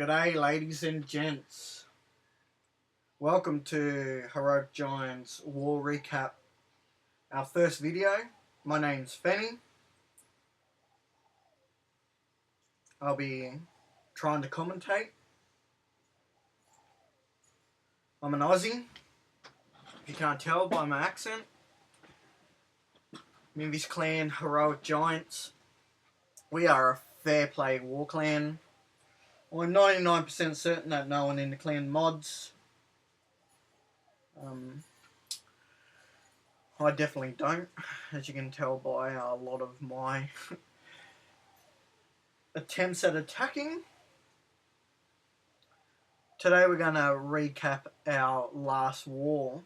G'day ladies and gents. Welcome to Heroic Giants War Recap, our first video. My name's Fenny. I'll be trying to commentate. I'm an Aussie, if you can't tell by my accent. Minvis Clan Heroic Giants. We are a fair play war clan. I'm 99% certain that no one in the clan mods. I definitely don't, as you can tell by a lot of my attempts at attacking. Today we're going to recap our last war,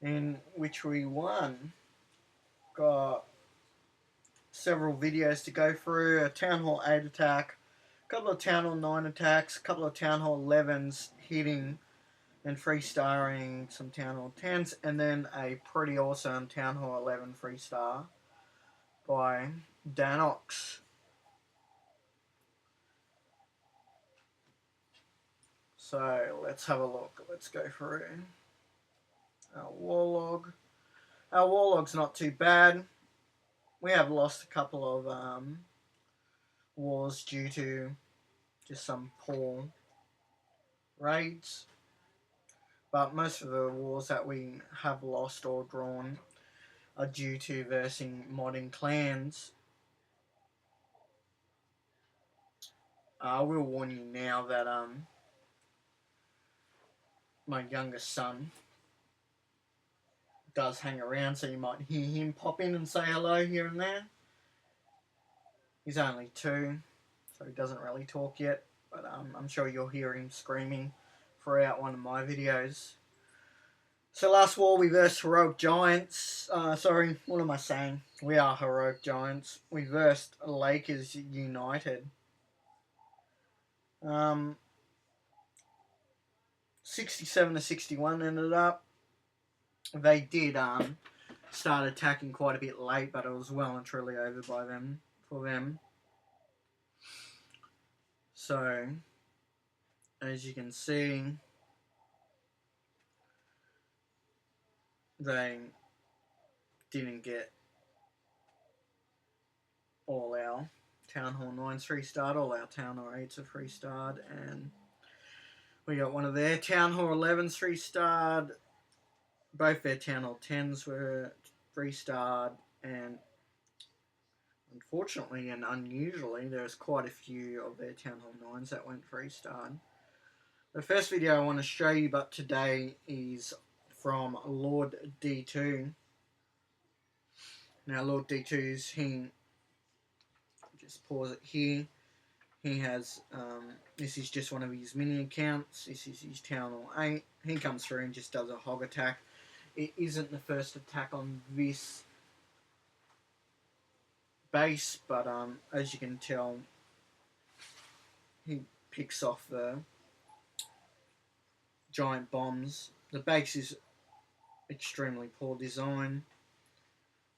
in which we won. Got several videos to go through, a Town Hall 8 attack, a couple of Town Hall 9 attacks, a couple of Town Hall 11s hitting and 3-starring some Town Hall 10s, and then a pretty awesome Town Hall 11 3-star by Danox. So let's have a look. Let's go through our war log. Our war log's not too bad. We have lost a couple of wars due to just some poor raids. But most of the wars that we have lost or drawn are due to versing modding clans. I will warn you now that my youngest son does hang around, so you might hear him pop in and say hello here and there. He's only 2, so he doesn't really talk yet, but I'm sure you'll hear him screaming throughout one of my videos. So last war we versed Heroic Giants. Sorry, what am I saying? We are Heroic Giants. We versed Lakers United. 67-61 ended up. They did start attacking quite a bit late, but it was well and truly over by them for them. So, as you can see, they didn't get all our Town Hall 9s 3-starred, all our Town Hall 8s are 3-starred, and we got one of their Town Hall 11s 3-starred. Both their Town Hall 10s were 3-starred, and unfortunately and unusually, there's quite a few of their Town Hall 9s that went 3-starred. The first video I want to show you, but today, is from Lord D2. Now, Lord D2's, just pause it here. He has, this is just one of his mini accounts. This is his Town Hall 8. He comes through and just does a hog attack. It isn't the first attack on this base, but as you can tell, he picks off the giant bombs. The base is extremely poor design,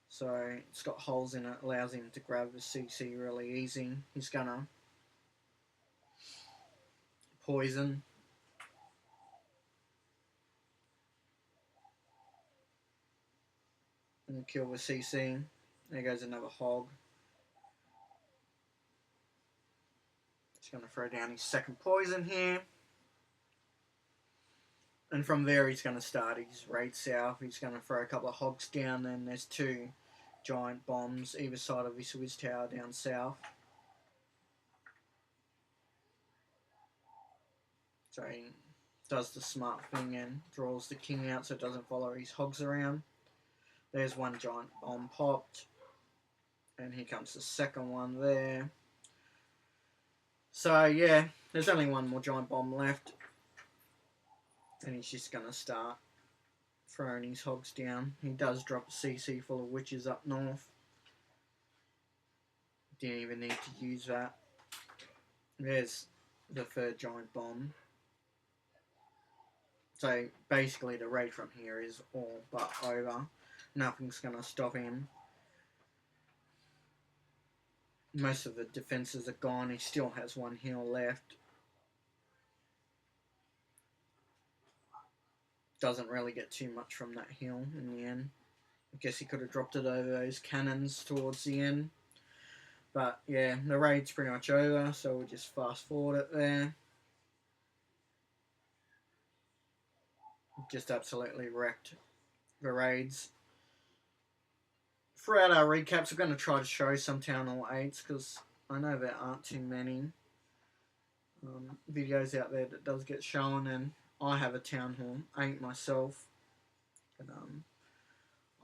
so it's got holes in it, allows him to grab the CC really easy. He's gonna poison. And kill the CC. There goes another hog. He's going to throw down his second poison here. And from there he's going to start his raid south. He's going to throw a couple of hogs down. Then there's 2 giant bombs either side of this Wiz Tower down south. So he does the smart thing and draws the king out so it doesn't follow his hogs around. There's one giant bomb popped. And here comes the second one there. So yeah, there's only one more giant bomb left. And he's just going to start throwing his hogs down. He does drop a CC full of witches up north. Didn't even need to use that. There's the third giant bomb. So basically the raid from here is all but over. Nothing's going to stop him. Most of the defences are gone. He still has one heal left. doesn't really get too much from that hill in the end. I guess he could have dropped it over those cannons towards the end. But yeah, the raid's pretty much over, so we'll just fast forward it there. Just absolutely wrecked the raids. Throughout our recaps, we're going to try to show some Town Hall 8s, because I know there aren't too many videos out there that does get shown, and I have a Town Hall 8 myself. And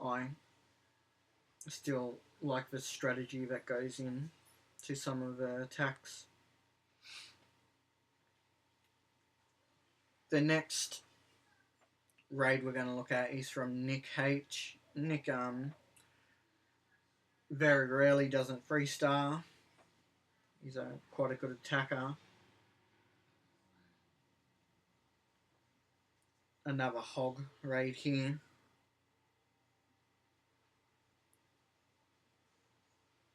I still like the strategy that goes in to some of the attacks. The next raid we're going to look at is from Nick H. Nick very rarely doesn't 3-star. He's quite a good attacker. Another hog raid here.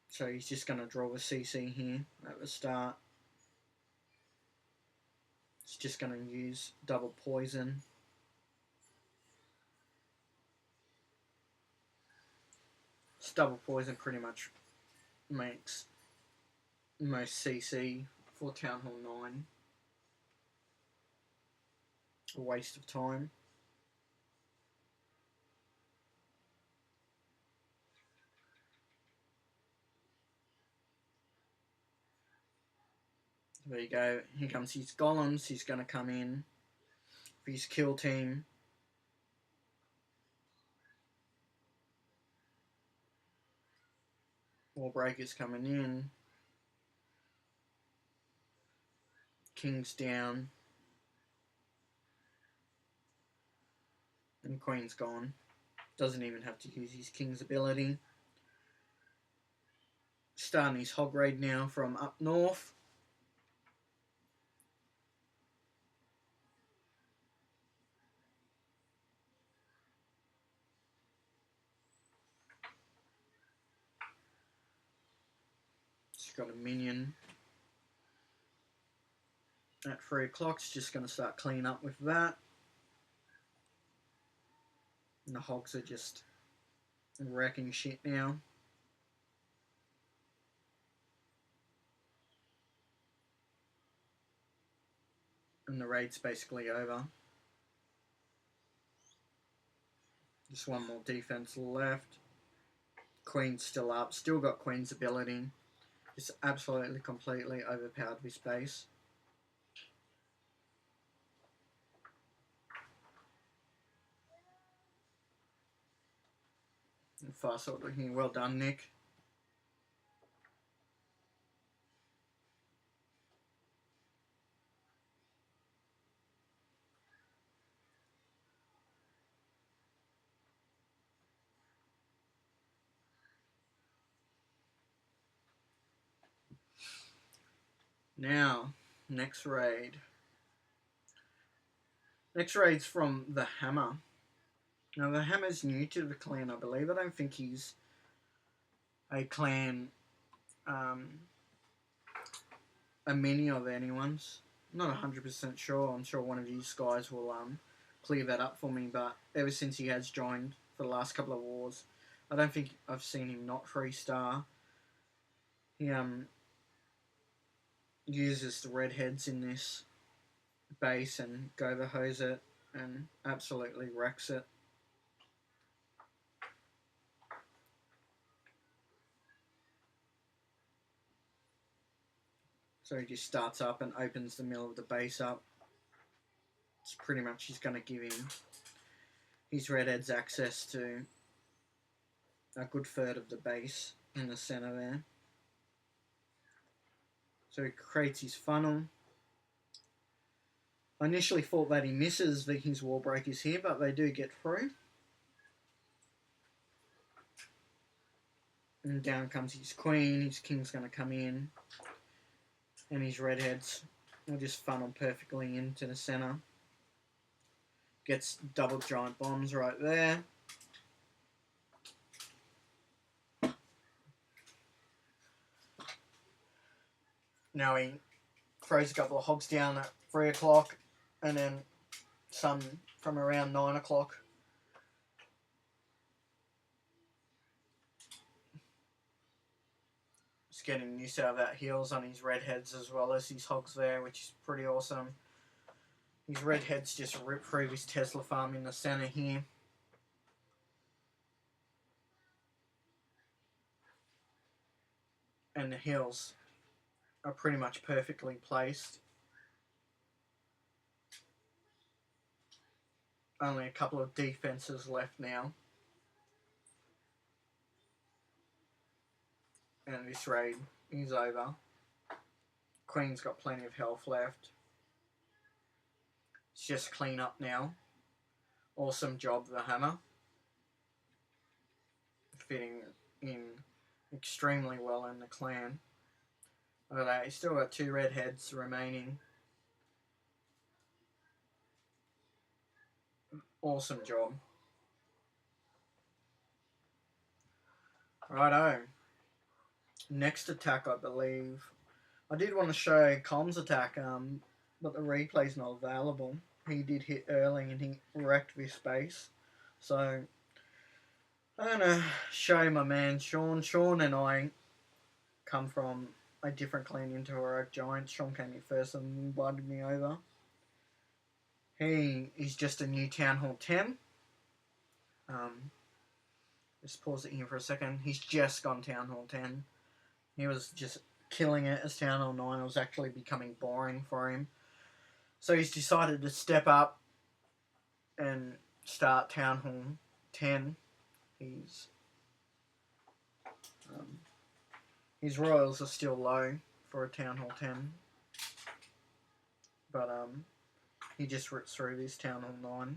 So he's just going to draw the CC here at the start. He's just going to use double poison. This double poison pretty much makes most CC for Town Hall 9 a waste of time. There you go. Here comes his golems. He's going to come in for his kill team. Warbreaker's coming in. King's down. And Queen's gone. Doesn't even have to use his King's ability. Starting his hog raid now from up north. He's got a minion at 3 o'clock. It's just going to start cleaning up with that. And the hogs are just wrecking shit now. And the raid's basically over. Just one more defense left. Queen's still up. Still got Queen's ability. Just absolutely, completely overpowered this base. And fast order here. Well done, Nick. Now, next raid. Next raid's from the Hammer. Now, the Hammer's new to the clan, I believe. I don't think he's a clan, a mini of anyone's. Not 100% sure. I'm sure one of you guys will clear that up for me, but ever since he has joined for the last couple of wars, I don't think I've seen him not 3-star. He uses the redheads in this base and go hose it and absolutely wrecks it. So he just starts up and opens the middle of the base up. It's pretty much he's going to give him his redheads access to a good third of the base in the center there. So he creates his funnel. I initially thought that he misses his Warbreakers here, but they do get through. And down comes his Queen. His King's going to come in. And his redheads will just funnel perfectly into the center. Gets double giant bombs right there. Now he throws a couple of hogs down at 3 o'clock and then some from around 9 o'clock. Just getting use out of that heels on his redheads as well as his hogs there, which is pretty awesome. His redheads just rip through his Tesla farm in the center here. And the heels are pretty much perfectly placed. Only a couple of defenses left now. And this raid is over. Queen's got plenty of health left. It's just clean up now. Awesome job, the hammer. Fitting in extremely well in the clan. Look at that, he's still got 2 red heads remaining. Awesome job. Righto. Next attack, I believe. I did want to show Com's attack, but the replay's not available. He did hit early and he wrecked this base. So, I'm going to show my man Sean. Sean and I come from a different clan into Heroic Giants. Sean came here first and invited me over. He is just a new Town Hall 10. Just pause it here for a second. He's just gone Town Hall 10. He was just killing it as Town Hall 9. It was actually becoming boring for him. So he's decided to step up and start Town Hall 10. His royals are still low for a Town Hall 10. But he just rips through this Town Hall 9.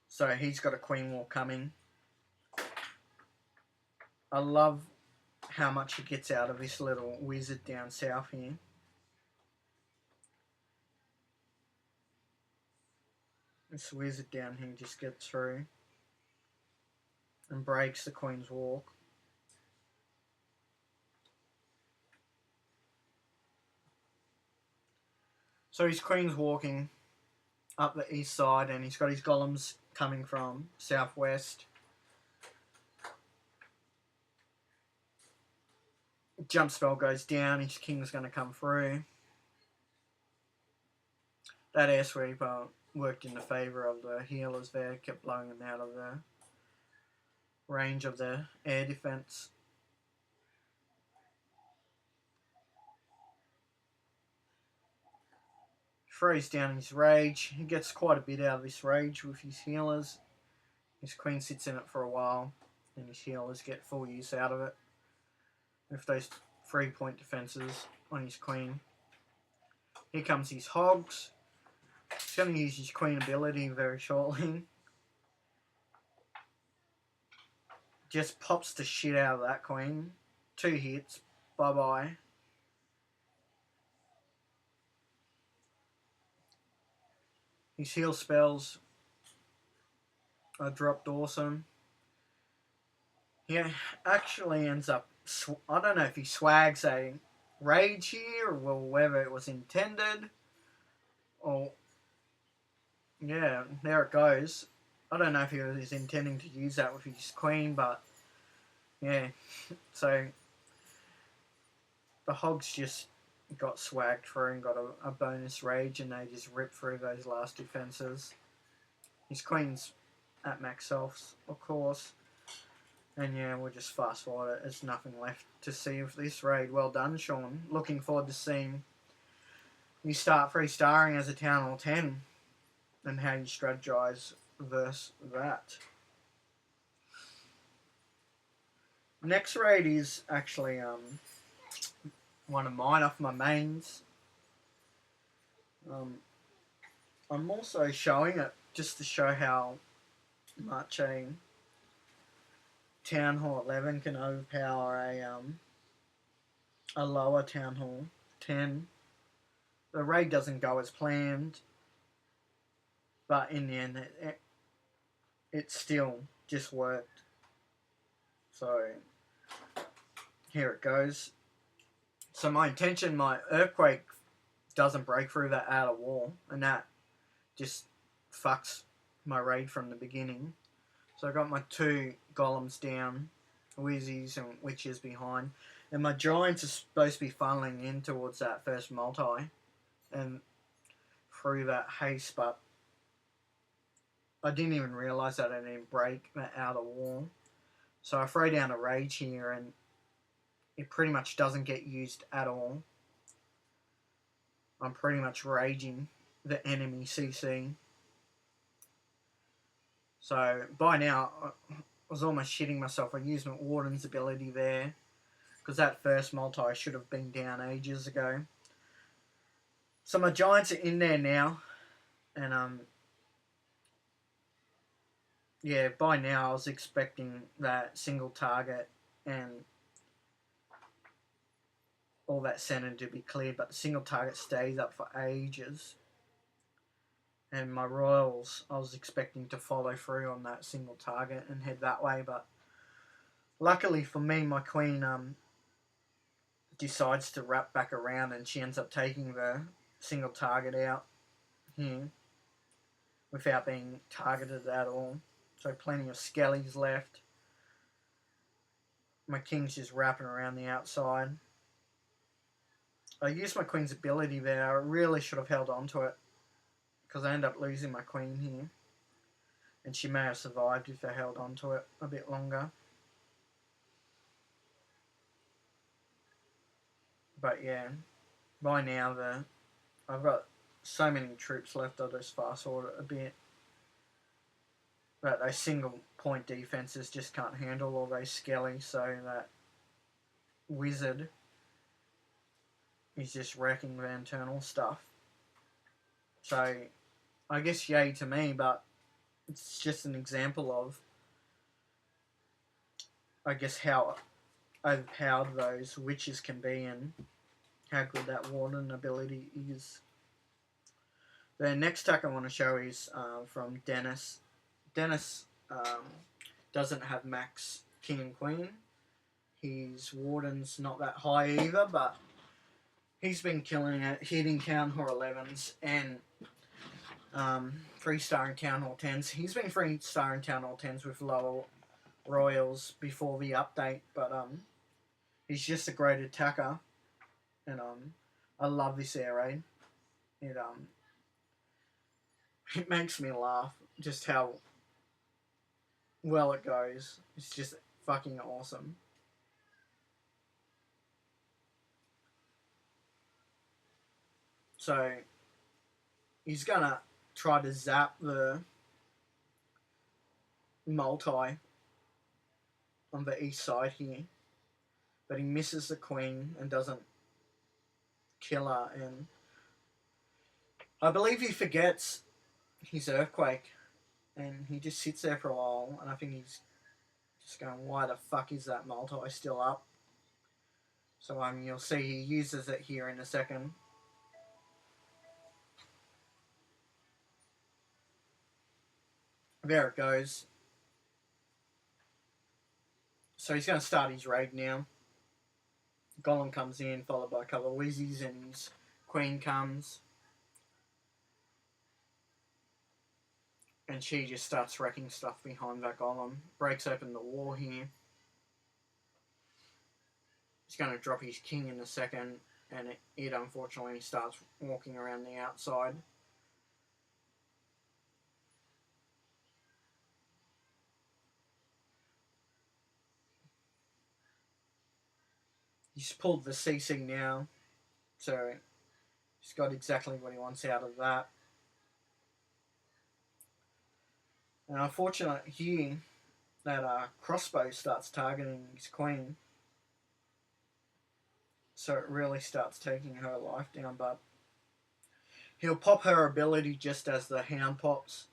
So he's got a Queen War coming. I love how much he gets out of this little wizard down south here. This wizard down here just gets through and breaks the Queen's Walk. So his Queen's walking up the east side and he's got his golems coming from southwest. Jump spell goes down, his king's going to come through. That air sweeper worked in the favour of the healers there, kept blowing them out of the range of the air defence. Throws down his rage. He gets quite a bit out of this rage with his healers. His queen sits in it for a while and his healers get full use out of it. With those 3-point defences on his queen. Here comes his hogs. He's going to use his queen ability very shortly. Just pops the shit out of that queen. 2 hits. Bye-bye. His heal spells are dropped awesome. He actually ends up, I don't know if he swags a rage here or whether it was intended. Or, yeah, there it goes. I don't know if he was intending to use that with his queen, but yeah. So the hogs just got swagged through and got a bonus rage and they just ripped through those last defences. His queen's at max health, of course. And yeah, we'll just fast forward it. There's nothing left to see of this raid. Well done, Sean. Looking forward to seeing you start 3-starring as a Town Hall 10 and how you strategise versus that. Next raid is actually one of mine off my mains. I'm also showing it just to show how much a Town Hall 11 can overpower a lower Town Hall 10. The raid doesn't go as planned, but in the end it still just worked. So here it goes. So my intention, my Earthquake doesn't break through that outer wall, and that just fucks my raid from the beginning. So I got my 2 golems down, wizzies and witches behind, and my giants are supposed to be funneling in towards that first multi and through that haste, but I didn't even realise that I didn't break that outer wall. So I throw down a rage here and it pretty much doesn't get used at all. I'm pretty much raging the enemy CC. So by now, I was almost shitting myself. I used my Warden's ability there because that first multi should have been down ages ago. So my giants are in there now, and yeah, by now I was expecting that single target and all that center to be cleared, but the single target stays up for ages. And my royals, I was expecting to follow through on that single target and head that way, but luckily for me, my queen decides to wrap back around and she ends up taking the single target out here without being targeted at all. So plenty of skellies left. My king's just wrapping around the outside. I used my queen's ability there. I really should have held on to it because I end up losing my queen here. And she may have survived if I held on to it a bit longer. But yeah, by now I've got so many troops left, I'll just fast forward it a bit. But those single point defenses just can't handle all those skellies, so that wizard is just wrecking the internal stuff. So I guess yay to me, but it's just an example of, I guess, how overpowered those witches can be and how good that warden ability is. The next tech I want to show is from Dennis. Dennis doesn't have max king and queen. His warden's not that high either, but he's been killing it, hitting Town Hall 11s and 3-star in Town Hall 10s. He's been 3-star in Town Hall 10s with lower royals before the update, but he's just a great attacker, and I love this air raid. It makes me laugh just how well it goes. It's just fucking awesome. So he's gonna try to zap the multi on the east side here, but he misses the queen and doesn't kill her, and I believe he forgets his earthquake and he just sits there for a while, and I think he's just going, why the fuck is that multi still up? So you'll see he uses it here in a second. There it goes. So he's going to start his raid now. Golem comes in, followed by a couple of wizzies, and his queen comes. And she just starts wrecking stuff behind that golem. Breaks open the wall here. He's going to drop his king in a second, and it unfortunately starts walking around the outside. He's pulled the CC now, so he's got exactly what he wants out of that. And unfortunately here, that crossbow starts targeting his queen, so it really starts taking her life down, but he'll pop her ability just as the hound pops,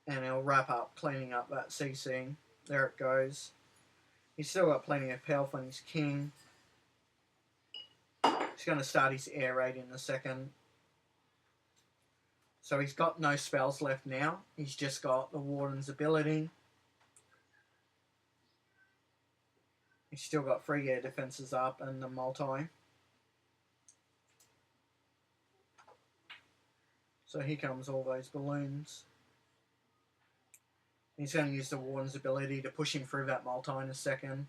and he'll wrap up, cleaning up that CC. There it goes. He's still got plenty of health on his king. He's going to start his air raid in a second. So he's got no spells left now. He's just got the Warden's ability. He's still got 3 air defenses up and the multi. So here comes all those balloons. He's going to use the Warden's ability to push him through that multi in a second.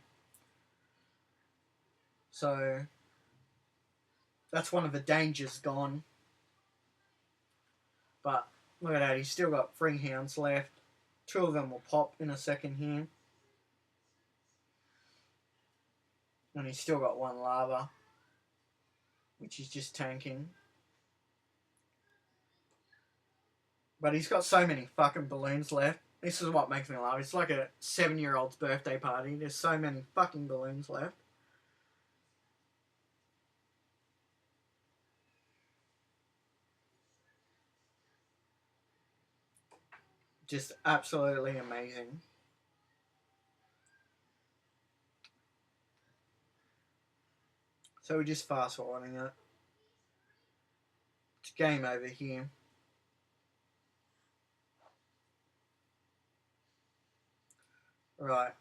So that's one of the dangers gone. But look at that, he's still got 3 hounds left. 2 of them will pop in a second here. And he's still got 1 lava, which he's just tanking. But he's got so many fucking balloons left. This is what makes me laugh. It's like a 7-year-old's birthday party. There's so many fucking balloons left. Just absolutely amazing. So we're just fast forwarding it. It's game over here. Right.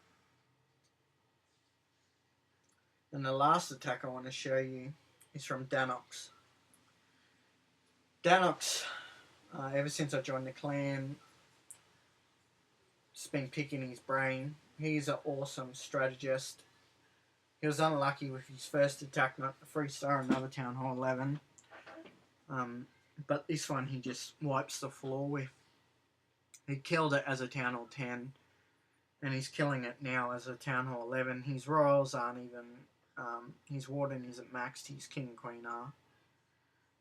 And the last attack I want to show you is from Danox. Danox, ever since I joined the clan, just been picking his brain. He's an awesome strategist. He was unlucky with his first attack, not the 3-star, another Town Hall 11. But this one he just wipes the floor with. He killed it as a Town Hall 10, and he's killing it now as a Town Hall 11. His royals aren't even, his warden isn't maxed, his king and queen are.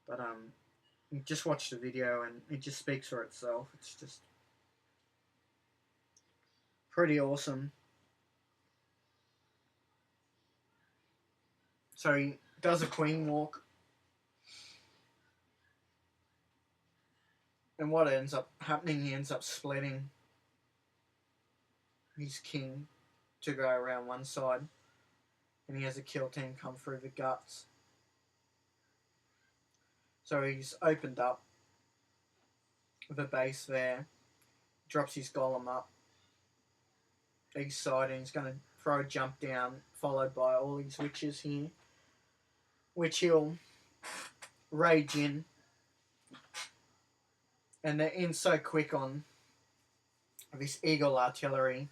But you just watch the video and it just speaks for itself. It's just pretty awesome. So he does a queen walk. And what ends up happening, he ends up splitting his king to go around one side. And he has a kill team come through the guts. So he's opened up the base there. Drops his golem up each side, and he's going to throw a jump down, followed by all these witches here, which he'll rage in. And they're in so quick on this Eagle artillery.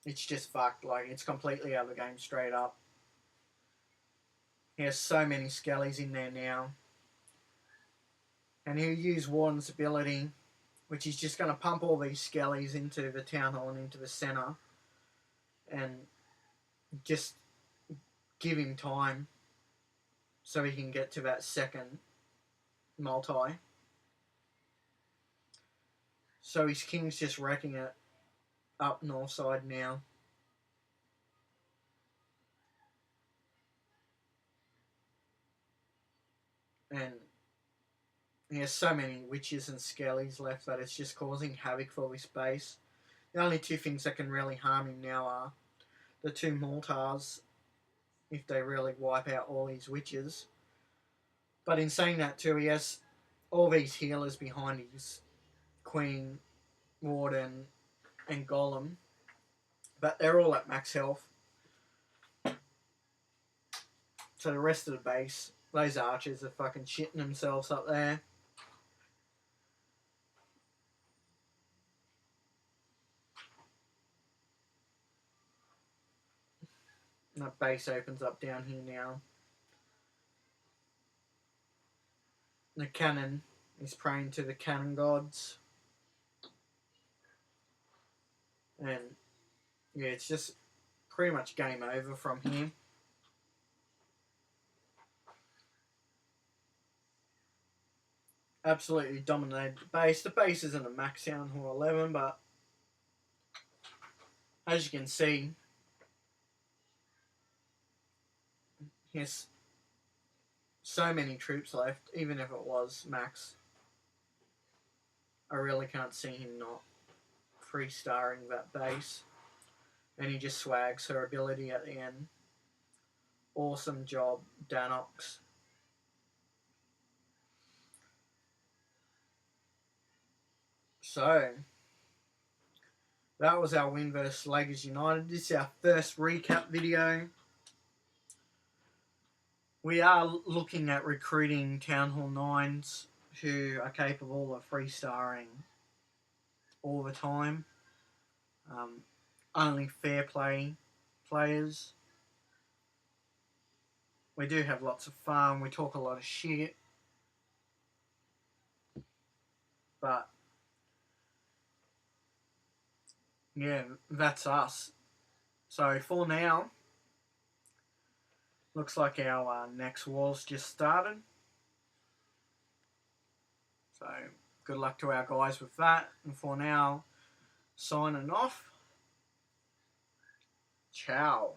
It's just fucked. Like, it's completely out of the game straight up. He has so many skellies in there now. And he'll use Warden's ability, which is just going to pump all these skellies into the Town Hall and into the centre. And just give him time so he can get to that second multi. So his king's just wrecking it up north side now. And he has so many witches and skellies left that it's just causing havoc for his base. The only 2 things that can really harm him now are the 2 mortars, if they really wipe out all his witches. But in saying that too, he has all these healers behind his queen, warden, and golem. But they're all at max health. So the rest of the base, those archers are fucking shitting themselves up there. And that base opens up down here now. The cannon is praying to the cannon gods. And yeah, it's just pretty much game over from here. Absolutely dominated the base. The base isn't a max Town Hall 11, but as you can see, he has so many troops left, even if it was max. I really can't see him not 3-starring that base. And he just swags her ability at the end. Awesome job, Danox. So, that was our win versus Lakers United. This is our first recap video. We are looking at recruiting Town Hall 9s who are capable of freestarring all the time. Only fair play players. We do have lots of fun. We talk a lot of shit. But yeah, that's us. So for now, looks like our next war's just started. So good luck to our guys with that. And for now, signing off. Ciao.